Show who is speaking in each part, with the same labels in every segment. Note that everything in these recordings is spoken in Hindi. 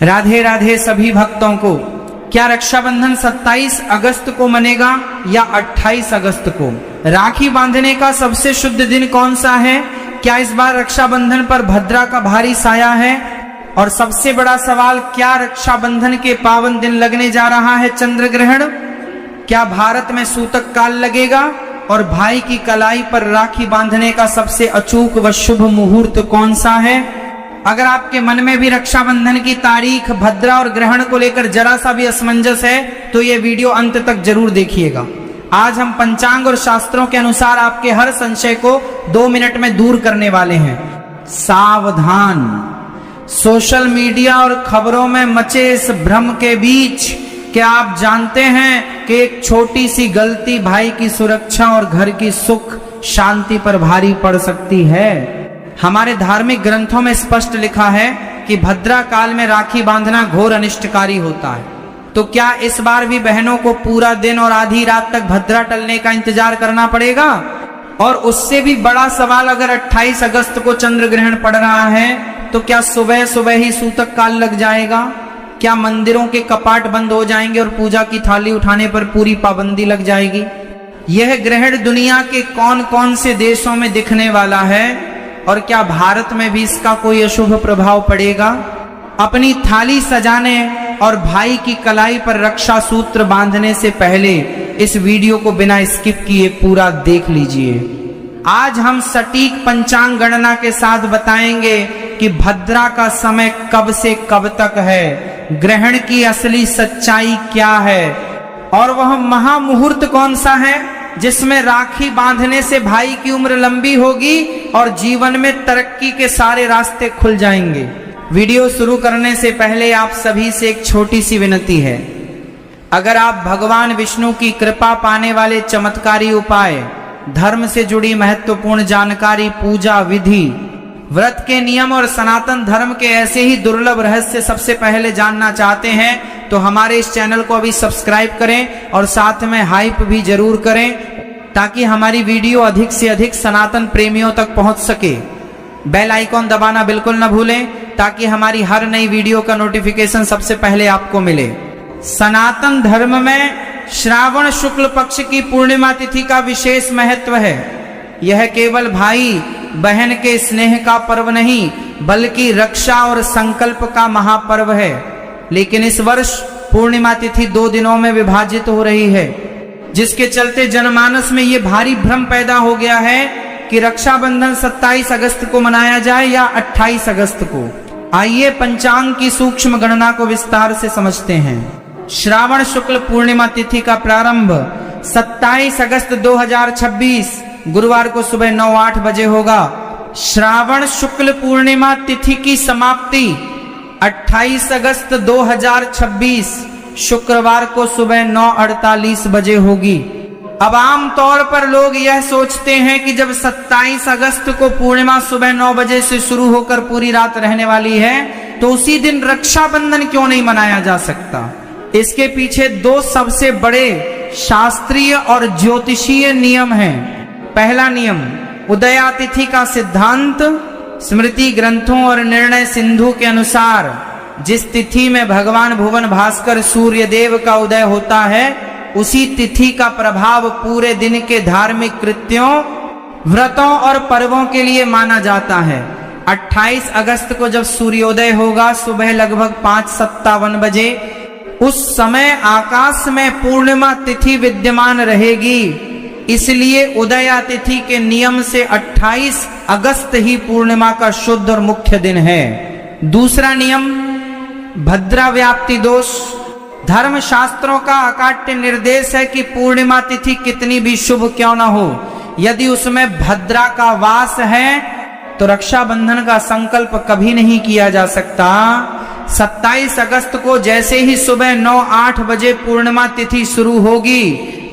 Speaker 1: राधे राधे सभी भक्तों को। क्या रक्षाबंधन 27 अगस्त को मनेगा या 28 अगस्त को? राखी बांधने का सबसे शुद्ध दिन कौन सा है? क्या इस बार रक्षाबंधन पर भद्रा का भारी साया है? और सबसे बड़ा सवाल, क्या रक्षाबंधन के पावन दिन लगने जा रहा है चंद्र ग्रहण? क्या भारत में सूतक काल लगेगा? और भाई की कलाई पर राखी बांधने का सबसे अचूक व शुभ मुहूर्त कौन सा है? अगर आपके मन में भी रक्षाबंधन की तारीख, भद्रा और ग्रहण को लेकर जरा सा भी असमंजस है तो ये वीडियो अंत तक जरूर देखिएगा। आज हम पंचांग और शास्त्रों के अनुसार आपके हर संशय को 2 मिनट में दूर करने वाले हैं। सावधान, सोशल मीडिया और खबरों में मचे इस भ्रम के बीच क्या आप जानते हैं कि एक छोटी सी गलती भाई की सुरक्षा और घर की सुख शांति पर भारी पड़ सकती है। हमारे धार्मिक ग्रंथों में स्पष्ट लिखा है कि भद्रा काल में राखी बांधना घोर अनिष्टकारी होता है। तो क्या इस बार भी बहनों को पूरा दिन और आधी रात तक भद्रा टलने का इंतजार करना पड़ेगा? और उससे भी बड़ा सवाल, अगर 28 अगस्त को चंद्र ग्रहण पड़ रहा है तो क्या सुबह सुबह ही सूतक काल लग जाएगा? क्या मंदिरों के कपाट बंद हो जाएंगे और पूजा की थाली उठाने पर पूरी पाबंदी लग जाएगी? यह ग्रहण दुनिया के कौन कौन से देशों में दिखने वाला है और क्या भारत में भी इसका कोई अशुभ प्रभाव पड़ेगा? अपनी थाली सजाने और भाई की कलाई पर रक्षा सूत्र बांधने से पहले इस वीडियो को बिना स्किप किए पूरा देख लीजिए। आज हम सटीक पंचांग गणना के साथ बताएंगे कि भद्रा का समय कब से कब तक है, ग्रहण की असली सच्चाई क्या है और वह महामुहूर्त कौन सा है जिसमें राखी बांधने से भाई की उम्र लंबी होगी और जीवन में तरक्की के सारे रास्ते खुल जाएंगे। वीडियो शुरू करने से पहले आप सभी से एक छोटी सी विनती है। अगर आप भगवान विष्णु की कृपा पाने वाले चमत्कारी उपाय, धर्म से जुड़ी महत्वपूर्ण जानकारी, पूजा विधि, व्रत के नियम और सनातन धर्म के ऐसे ही दुर्लभ रहस्य सबसे पहले जानना चाहते हैं तो हमारे इस चैनल को अभी सब्सक्राइब करें और साथ में हाइप भी जरूर करें ताकि हमारी वीडियो अधिक से अधिक सनातन प्रेमियों तक पहुंच सके। बेल आइकॉन दबाना बिल्कुल न भूलें ताकि हमारी हर नई वीडियो का नोटिफिकेशन सबसे पहले आपको मिले। सनातन धर्म में श्रावण शुक्ल पक्ष की पूर्णिमा तिथि का विशेष महत्व है। यह केवल भाई बहन के स्नेह का पर्व नहीं बल्कि रक्षा और संकल्प का महापर्व है। लेकिन इस वर्ष पूर्णिमा तिथि 2 दिनों में विभाजित हो रही है, जिसके चलते जनमानस में ये भारी भ्रम पैदा हो गया है कि रक्षाबंधन 27 अगस्त को मनाया जाए या 28 अगस्त को। आइए पंचांग की सूक्ष्म गणना को विस्तार से समझते हैं। श्रावण शुक्ल पूर्णिमा तिथि का प्रारंभ 27 अगस्त 2026 गुरुवार को सुबह 9:08 बजे होगा। श्रावण शुक्ल पूर्णिमा तिथि की समाप्ति 28 अगस्त 2026 शुक्रवार को सुबह 9:48 बजे होगी। अब आम तौर पर लोग यह सोचते हैं कि जब 27 अगस्त को पूर्णिमा सुबह 9 बजे से शुरू होकर पूरी रात रहने वाली है तो उसी दिन रक्षाबंधन क्यों नहीं मनाया जा सकता। इसके पीछे 2 सबसे बड़े शास्त्रीय और ज्योतिषीय नियम हैं। पहला नियम, उदया तिथि का सिद्धांत। स्मृति ग्रंथों और निर्णय सिंधु के अनुसार जिस तिथि में भगवान भुवन भास्कर सूर्य देव का उदय होता है उसी तिथि का प्रभाव पूरे दिन के धार्मिक कृत्यों, व्रतों और पर्वों के लिए माना जाता है। 28 अगस्त को जब सूर्योदय होगा सुबह लगभग 5:57 बजे, उस समय आकाश में पूर्णिमा तिथि विद्यमान रहेगी। इसलिए उदया तिथि के नियम से 28 अगस्त ही पूर्णिमा का शुद्ध और मुख्य दिन है। दूसरा नियम, भद्रा व्याप्ति दोष। धर्म शास्त्रों का अकाट्य निर्देश है कि पूर्णिमा तिथि कितनी भी शुभ क्यों न हो, यदि उसमें भद्रा का वास है तो रक्षाबंधन का संकल्प कभी नहीं किया जा सकता। 27 अगस्त को जैसे ही सुबह 9:08 बजे पूर्णिमा तिथि शुरू होगी,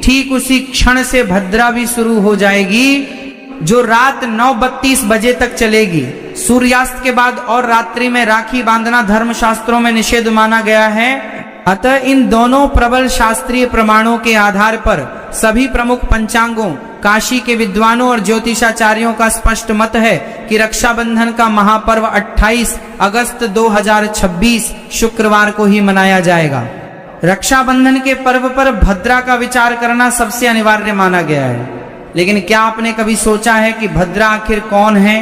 Speaker 1: ठीक उसी क्षण से भद्रा भी शुरू हो जाएगी जो रात 9:32 बजे तक चलेगी। सूर्यास्त के बाद और रात्रि में राखी बांधना धर्मशास्त्रों में निषेध माना गया है। अतः इन दोनों प्रबल शास्त्रीय प्रमाणों के आधार पर सभी प्रमुख पंचांगों काशी के विद्वानों और ज्योतिषाचार्यों का स्पष्ट मत है कि रक्षाबंधन का महापर्व 28 अगस्त 2026 शुक्रवार को ही मनाया जाएगा। रक्षाबंधन के पर्व पर भद्रा का विचार करना सबसे अनिवार्य माना गया है। लेकिन क्या आपने कभी सोचा है कि भद्रा आखिर कौन है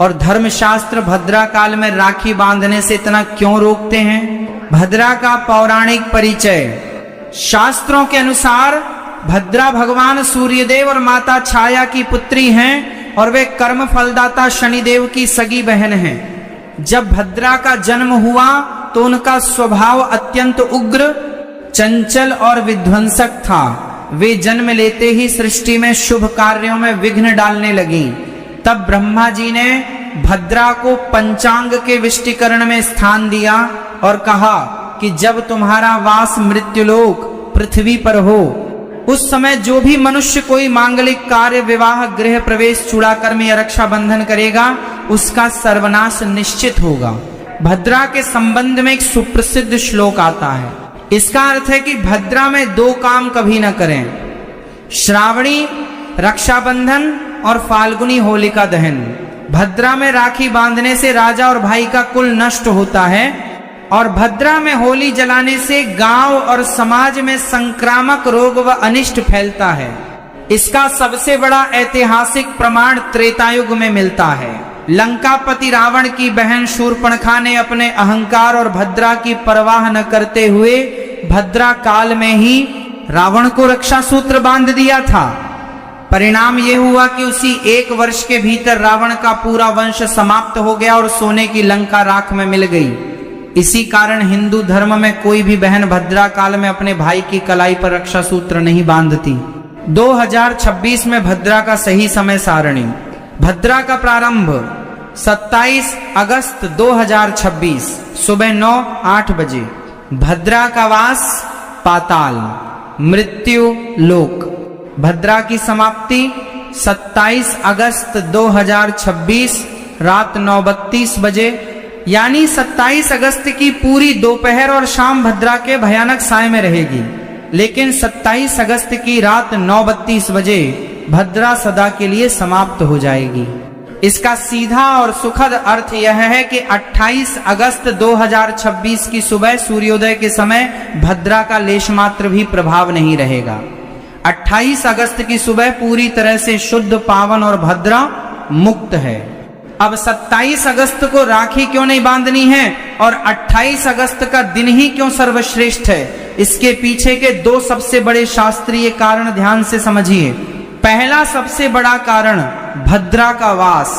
Speaker 1: और धर्मशास्त्र भद्रा काल में राखी बांधने से इतना क्यों रोकते हैं? भद्रा का पौराणिक परिचय। शास्त्रों के अनुसार भद्रा भगवान सूर्यदेव और माता छाया की पुत्री हैं और वे कर्म फलदाता शनिदेव की सगी बहन हैं। जब भद्रा का जन्म हुआ तो उनका स्वभाव अत्यंत उग्र, चंचल और विध्वंसक था। वे जन्म लेते ही सृष्टि में शुभ कार्यों में विघ्न डालने लगी। तब ब्रह्मा जी ने भद्रा को पंचांग के विष्टिकरण में स्थान दिया और कहा कि जब तुम्हारा वास मृत्युलोक पृथ्वी पर हो, उस समय जो भी मनुष्य कोई मांगलिक कार्य, विवाह, गृह प्रवेश, चूड़ाकर्म या रक्षाबंधन करेगा उसका सर्वनाश निश्चित होगा। भद्रा के संबंध में एक सुप्रसिद्ध श्लोक आता है। इसका अर्थ है कि भद्रा में दो काम कभी न करें, श्रावणी रक्षाबंधन और फाल्गुनी होलिका दहन। भद्रा में राखी बांधने से राजा और भाई का कुल नष्ट होता है और भद्रा में होली जलाने से गांव और समाज में संक्रामक रोग व अनिष्ट फैलता है। इसका सबसे बड़ा ऐतिहासिक प्रमाण त्रेतायुग में मिलता है। लंकापति रावण की बहन शूर्पणखा ने अपने अहंकार और भद्रा की परवाह न करते हुए भद्रा काल में ही रावण को रक्षा सूत्र बांध दिया था। परिणाम यह हुआ कि उसी 1 वर्ष के भीतर रावण का पूरा वंश समाप्त हो गया और सोने की लंका राख में मिल गई। इसी कारण हिंदू धर्म में कोई भी बहन भद्रा काल में अपने भाई की कलाई पर रक्षा सूत्र नहीं बांधती। 2026 में भद्रा का सही समय सारणी। भद्रा का प्रारंभ 27 अगस्त 2026 सुबह 9-8 बजे। भद्रा का वास पाताल मृत्यु लोक। भद्रा की समाप्ति 27 अगस्त 2026 रात 9:32 बजे, यानी 27 अगस्त की पूरी दोपहर और शाम भद्रा के भयानक साय में रहेगी। लेकिन 27 अगस्त की रात 9:32 बजे भद्रा सदा के लिए समाप्त हो जाएगी। इसका सीधा और सुखद अर्थ यह है कि 28 अगस्त 2026 की सुबह सूर्योदय के समय भद्रा का लेश मात्र भी प्रभाव नहीं रहेगा। 28 अगस्त की सुबह पूरी तरह से शुद्ध, पावन और भद्रा मुक्त है। अब 27 अगस्त को राखी क्यों नहीं बांधनी है और 28 अगस्त का दिन ही क्यों सर्वश्रेष्ठ है? इसके पीछे के 2 सबसे बड़े शास्त्रीय कारण ध्यान से समझिए। पहला सबसे बड़ा कारण भद्रा का वास।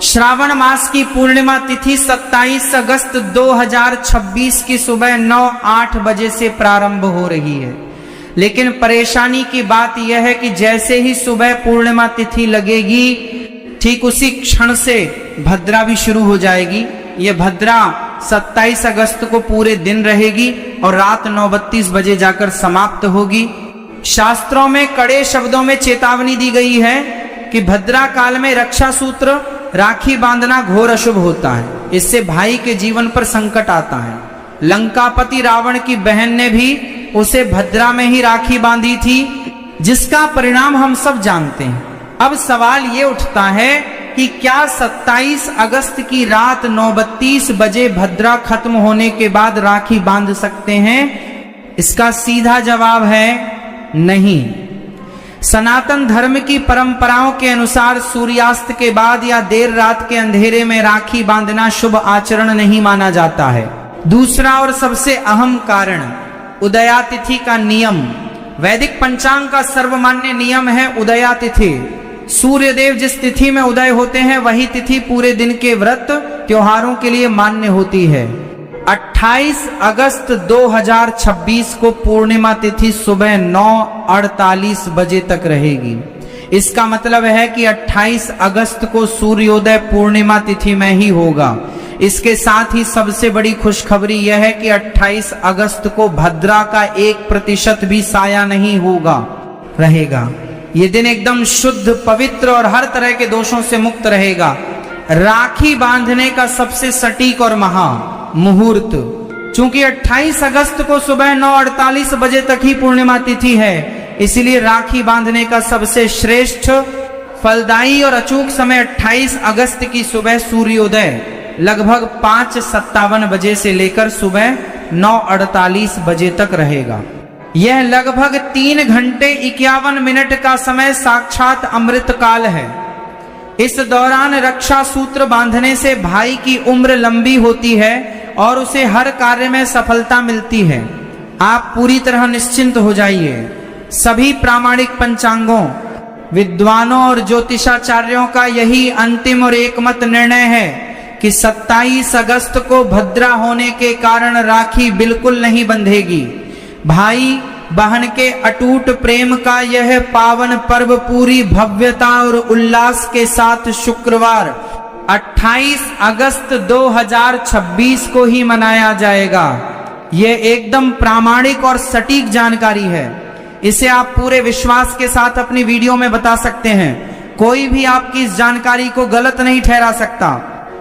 Speaker 1: श्रावण मास की पूर्णिमा तिथि 27 अगस्त 2026 की सुबह 9-8 बजे से प्रारंभ हो रही है। लेकिन परेशानी की बात यह है कि जैसे ही सुबह पूर्णिमा तिथि लगेगी, ठीक उसी क्षण से भद्रा भी शुरू हो जाएगी। ये भद्रा 27 अगस्त को पूरे दिन रहेगी और रात 9:32 बजे जाकर समाप्त होगी। शास्त्रों में कड़े शब्दों में चेतावनी दी गई है कि भद्रा काल में रक्षा सूत्र राखी बांधना घोर अशुभ होता है। इससे भाई के जीवन पर संकट आता है। लंकापति रावण की बहन ने भी उसे भद्रा में ही राखी बांधी थी, जिसका परिणाम हम सब जानते हैं। अब सवाल ये उठता है कि क्या 27 अगस्त की रात 9:32 बजे भद्रा खत्म होने के बाद राखी बांध सकते हैं? इसका सीधा जवाब है नहीं। सनातन धर्म की परंपराओं के अनुसार सूर्यास्त के बाद या देर रात के अंधेरे में राखी बांधना शुभ आचरण नहीं माना जाता है। दूसरा और सबसे अहम कारण उदयातिथि का नियम। वैदिक पंचांग का सर्वमान्य नियम है उदयातिथि। सूर्यदेव जिस तिथि में उदय होते हैं वही तिथि पूरे दिन के व्रत त्योहारों के लिए मान्य होती है। 28 अगस्त 2026 को पूर्णिमा तिथि सुबह 9:48 बजे तक रहेगी। इसका मतलब है कि 28 अगस्त को सूर्योदय पूर्णिमा तिथि में ही होगा। इसके साथ ही सबसे बड़ी खुशखबरी यह है कि 28 अगस्त को भद्रा का 1% भी साया नहीं होगा रहेगा। ये दिन एकदम शुद्ध, पवित्र और हर तरह के दोषों से मुक्त रहेगा। राखी बांधने का सबसे सटीक और महा मुहूर्त, चूंकि 28 अगस्त को सुबह 9:48 बजे तक ही पूर्णिमा तिथि है, इसलिए राखी बांधने का सबसे श्रेष्ठ, फलदायी और अचूक समय 28 अगस्त की सुबह सूर्योदय लगभग 5:57 बजे से लेकर सुबह 9:48 बजे तक रहेगा। यह लगभग 3 घंटे 51 मिनट का समय साक्षात अमृत काल है। इस दौरान रक्षा सूत्र बांधने से भाई की उम्र लंबी होती है और उसे हर कार्य में सफलता मिलती है। आप पूरी तरह निश्चिंत हो जाइए। सभी प्रामाणिक पंचांगों, विद्वानों और ज्योतिषाचार्यों का यही अंतिम और एकमत निर्णय है कि 27 अगस्त को भद्रा होने के कारण राखी बिल्कुल नहीं बंधेगी। भाई बहन के अटूट प्रेम का यह पावन पर्व पूरी भव्यता और उल्लास के साथ शुक्रवार 28 अगस्त 2026 को ही मनाया जाएगा। यह एकदम प्रामाणिक और सटीक जानकारी है। इसे आप पूरे विश्वास के साथ अपनी वीडियो में बता सकते हैं। कोई भी आपकी इस जानकारी को गलत नहीं ठहरा सकता।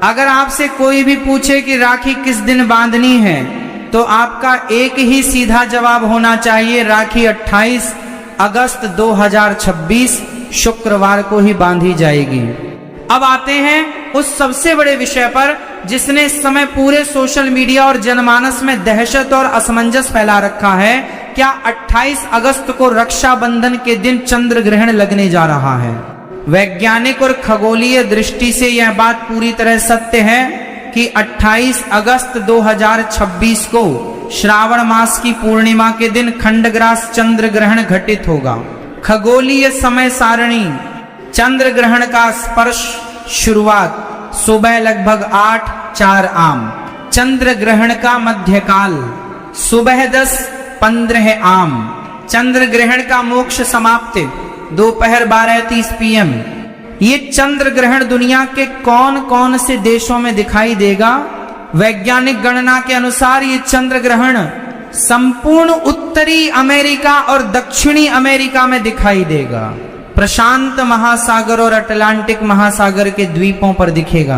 Speaker 1: अगर आपसे कोई भी पूछे कि राखी किस दिन बांधनी है, तो आपका एक ही सीधा जवाब होना चाहिए, राखी 28 अगस्त 2026 शुक्रवार को ही बांधी जाएगी। अब आते हैं उस सबसे बड़े विषय पर जिसने इस समय पूरे सोशल मीडिया और जनमानस में दहशत और असमंजस फैला रखा है। क्या 28 अगस्त को रक्षाबंधन के दिन चंद्र ग्रहण लगने जा रहा है? वैज्ञानिक और खगोलीय दृष्टि से यह बात पूरी तरह सत्य है कि 28 अगस्त 2026 को श्रावण मास की पूर्णिमा के दिन खंडग्रास चंद्र ग्रहण घटित होगा। खगोलीय समय सारणी, चंद्र ग्रहण का स्पर्श शुरुआत सुबह लगभग 8:04 am। चंद्र ग्रहण का मध्यकाल सुबह 10:15 am। चंद्र ग्रहण का मोक्ष समाप्ति दोपहर 12:30 PM। ये चंद्र ग्रहण दुनिया के कौन कौन से देशों में दिखाई देगा? वैज्ञानिक गणना के अनुसार ये चंद्र ग्रहण संपूर्ण उत्तरी अमेरिका और दक्षिणी अमेरिका में दिखाई देगा। प्रशांत महासागर और अटलांटिक महासागर के द्वीपों पर दिखेगा।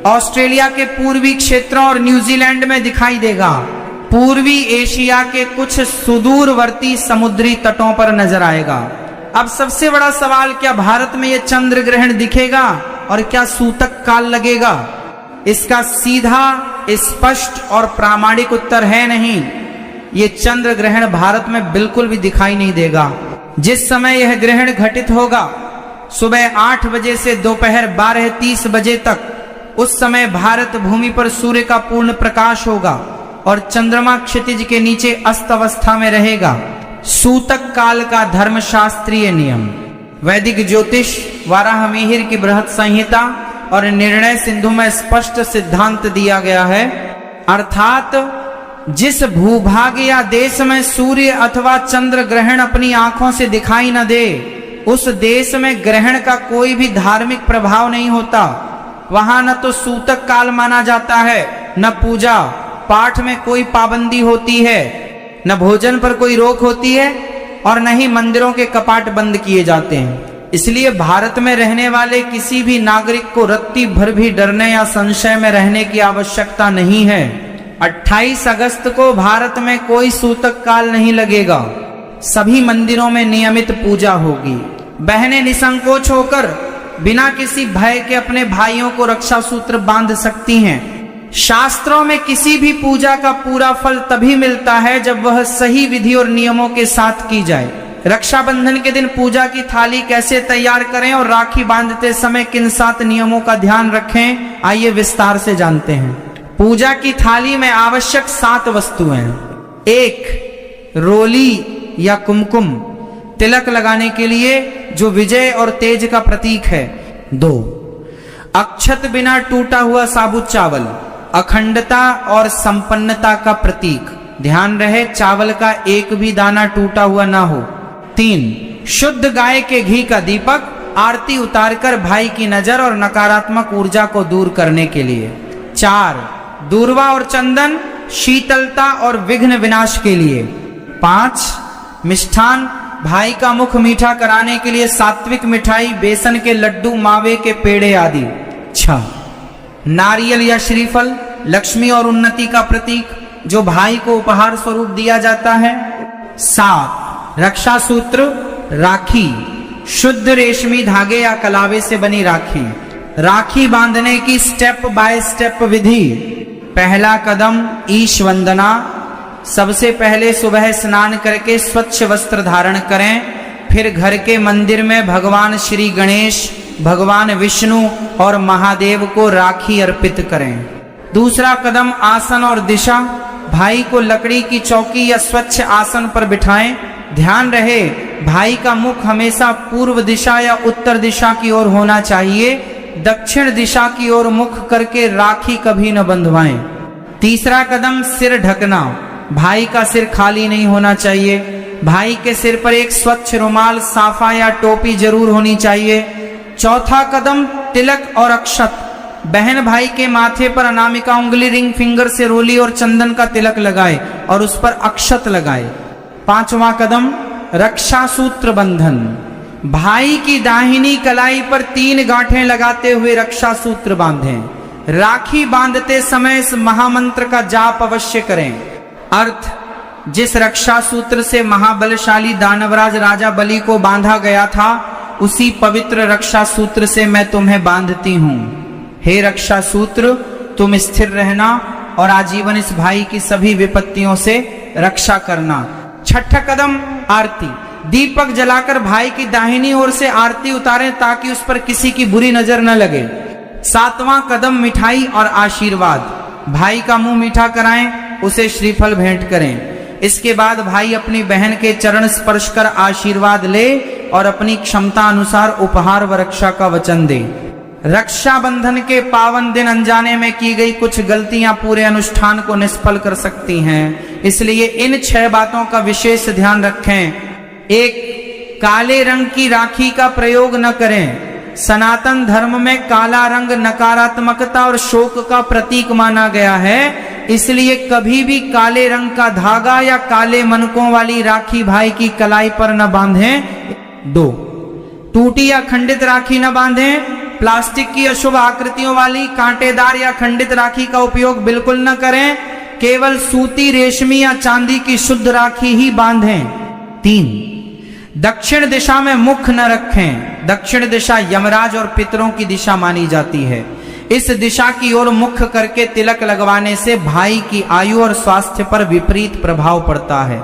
Speaker 1: ऑस्ट्रेलिया के पूर्वी क्षेत्रों और न्यूजीलैंड में दिखाई देगा। पूर्वी एशिया के कुछ सुदूरवर्ती समुद्री तटों पर नजर आएगा। अब सबसे बड़ा सवाल, क्या भारत में यह चंद्र ग्रहण दिखेगा और क्या सूतक काल लगेगा? इसका सीधा, स्पष्ट और प्रामाणिक उत्तर है नहीं। ये चंद्र ग्रहण भारत में बिल्कुल भी दिखाई नहीं देगा। जिस समय यह ग्रहण घटित होगा सुबह 8 बजे से दोपहर 12:30 बजे तक, उस समय भारत भूमि पर सूर्य का पूर्ण प्रकाश होगा और चंद्रमा क्षितिज के नीचे अस्त अवस्था में रहेगा। सूतक काल का धर्मशास्त्रीय नियम, वैदिक ज्योतिष, वाराहमिहिर की बृहत संहिता और निर्णय सिंधु में स्पष्ट सिद्धांत दिया गया है। अर्थात जिस भूभाग या देश में सूर्य अथवा चंद्र ग्रहण अपनी आंखों से दिखाई न दे, उस देश में ग्रहण का कोई भी धार्मिक प्रभाव नहीं होता। वहां न तो सूतक काल माना जाता है, न पूजा पाठ में कोई पाबंदी होती है, न भोजन पर कोई रोक होती है और न ही मंदिरों के कपाट बंद किए जाते हैं। इसलिए भारत में रहने वाले किसी भी नागरिक को रत्ती भर भी डरने या संशय में रहने की आवश्यकता नहीं है। 28 अगस्त को भारत में कोई सूतक काल नहीं लगेगा। सभी मंदिरों में नियमित पूजा होगी। बहनें निसंकोच होकर बिना किसी भय के अपने भाइयों को रक्षा सूत्र बांध सकती हैं। शास्त्रों में किसी भी पूजा का पूरा फल तभी मिलता है जब वह सही विधि और नियमों के साथ की जाए। रक्षाबंधन के दिन पूजा की थाली कैसे तैयार करें और राखी बांधते समय किन 7 नियमों का ध्यान रखें, आइए विस्तार से जानते हैं। पूजा की थाली में आवश्यक 7 वस्तुएं। 1. रोली या कुमकुम, तिलक लगाने के लिए जो विजय और तेज का प्रतीक है। 2. अक्षत बिना टूटा हुआ साबुत चावल, अखंडता और संपन्नता का प्रतीक। ध्यान रहे चावल का एक भी दाना टूटा हुआ ना हो। 3. शुद्ध गाय के घी का दीपक, आरती उतारकर भाई की नजर और नकारात्मक ऊर्जा को दूर करने के लिए। 4. दूर्वा और चंदन, शीतलता और विघ्न विनाश के लिए। 5. मिष्ठान, भाई का मुख मीठा कराने के लिए सात्विक मिठाई, बेसन के लड्डू, मावे के पेड़े आदि। 6. नारियल या श्रीफल, लक्ष्मी और उन्नति का प्रतीक, जो भाई को उपहार स्वरूप दिया जाता है। 7. रक्षा सूत्र राखी, शुद्ध रेशमी धागे या कलावे से बनी राखी। राखी बांधने की स्टेप बाय स्टेप विधि। पहला कदम ईश वंदना। सबसे पहले सुबह स्नान करके स्वच्छ वस्त्र धारण करें, फिर घर के मंदिर में भगवान श्री गणेश, भगवान विष्णु और महादेव को राखी अर्पित करें। दूसरा कदम आसन और दिशा। भाई को लकड़ी की चौकी या स्वच्छ आसन पर बिठाएं। ध्यान रहे भाई का मुख हमेशा पूर्व दिशा या उत्तर दिशा की ओर होना चाहिए। दक्षिण दिशा की ओर मुख करके राखी कभी न बंधवाएं। तीसरा कदम सिर ढकना। भाई का सिर खाली नहीं होना चाहिए। भाई के सिर पर एक स्वच्छ रुमाल, साफा या टोपी जरूर होनी चाहिए। चौथा कदम तिलक और अक्षत। बहन भाई के माथे पर अनामिका उंगली रिंग फिंगर से रोली और चंदन का तिलक लगाए और उस पर अक्षत लगाए। पांचवा कदम रक्षा सूत्र बंधन। भाई की दाहिनी कलाई पर 3 गांठें लगाते हुए रक्षा सूत्र बांधें। राखी बांधते समय इस महामंत्र का जाप अवश्य करें। अर्थ, जिस रक्षा सूत्र से महाबलशाली दानवराज राजा बलि को बांधा गया था, उसी पवित्र रक्षा सूत्र से मैं तुम्हें बांधती हूं। हे रक्षा सूत्र, तुम स्थिर रहना और आजीवन इस भाई की सभी विपत्तियों से रक्षा करना। छठा कदम आरती। दीपक जलाकर भाई की दाहिनी ओर से आरती उतारें ताकि उस पर किसी की बुरी नजर न लगे। सातवां कदम मिठाई और आशीर्वाद। भाई का मुंह मीठा कराएं, उसे श्रीफल भेंट करें। इसके बाद भाई अपनी बहन के चरण स्पर्श कर आशीर्वाद ले और अपनी क्षमता अनुसार उपहार व रक्षा का वचन दे। रक्षाबंधन के पावन दिन अनजाने में की गई कुछ गलतियां पूरे अनुष्ठान को निष्फल कर सकती हैं, इसलिए इन 6 बातों का विशेष ध्यान रखें। 1. काले रंग की राखी का प्रयोग न करें। सनातन धर्म में काला रंग नकारात्मकता और शोक का प्रतीक माना गया है, इसलिए कभी भी काले रंग का धागा या काले मनकों वाली राखी भाई की कलाई पर न बांधें। 2. टूटी या खंडित राखी न बांधें। प्लास्टिक की अशुभ आकृतियों वाली कांटेदार या खंडित राखी का उपयोग बिल्कुल न करें। केवल सूती, रेशमी या चांदी की शुद्ध राखी ही बांधें। 3. दक्षिण दिशा में मुख न रखें। दक्षिण दिशा यमराज और पितरों की दिशा मानी जाती है। इस दिशा की ओर मुख करके तिलक लगवाने से भाई की आयु और स्वास्थ्य पर विपरीत प्रभाव पड़ता है।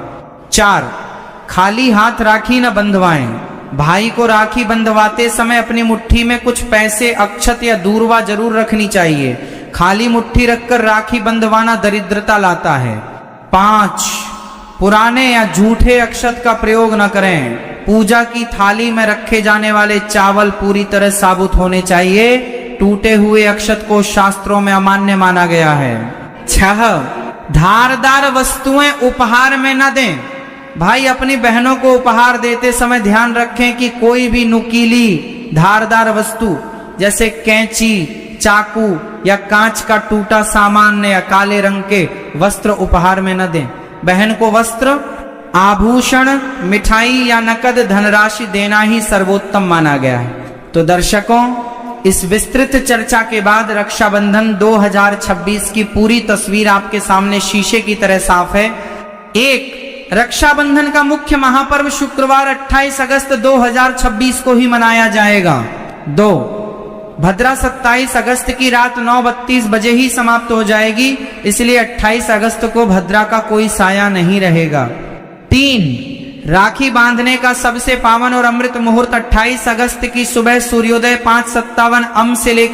Speaker 1: 4. खाली हाथ राखी न बंधवाएं। भाई को राखी बंधवाते समय अपनी मुट्ठी में कुछ पैसे, अक्षत या दूर्वा जरूर रखनी चाहिए। खाली मुट्ठी रखकर राखी बंधवाना दरिद्रता लाता है। 5. पुराने या झूठे अक्षत का प्रयोग न करें। पूजा की थाली में रखे जाने वाले चावल पूरी तरह साबुत होने चाहिए। टूटे हुए अक्षत को शास्त्रों में अमान्य माना गया है। 6. धारदार वस्तुएं उपहार में न दें। भाई अपनी बहनों को उपहार देते समय ध्यान रखें कि कोई भी नुकीली धारदार वस्तु जैसे कैंची, चाकू या कांच का टूटा सामान या काले रंग के वस्त्र उपहार में न दें। बहन को वस्त्र, आभूषण, मिठाई या नकद धनराशि देना ही सर्वोत्तम माना गया है। तो दर्शकों, इस विस्तृत चर्चा के बाद रक्षाबंधन 2026 की पूरी तस्वीर आपके सामने शीशे की तरह साफ है। 1. रक्षाबंधन का मुख्य महापर्व शुक्रवार 28 अगस्त 2026 को ही मनाया जाएगा। 2. भद्रा 27 अगस्त की रात 9:32 बजे ही समाप्त हो जाएगी, इसलिए 28 अगस्त को भद्रा का कोई साया नहीं रहेगा। 3. राखी बांधने का सबसे पावन और अमृत मुहूर्त 28 अगस्त की सुबह सूर्योदय 5:57 am से लेकर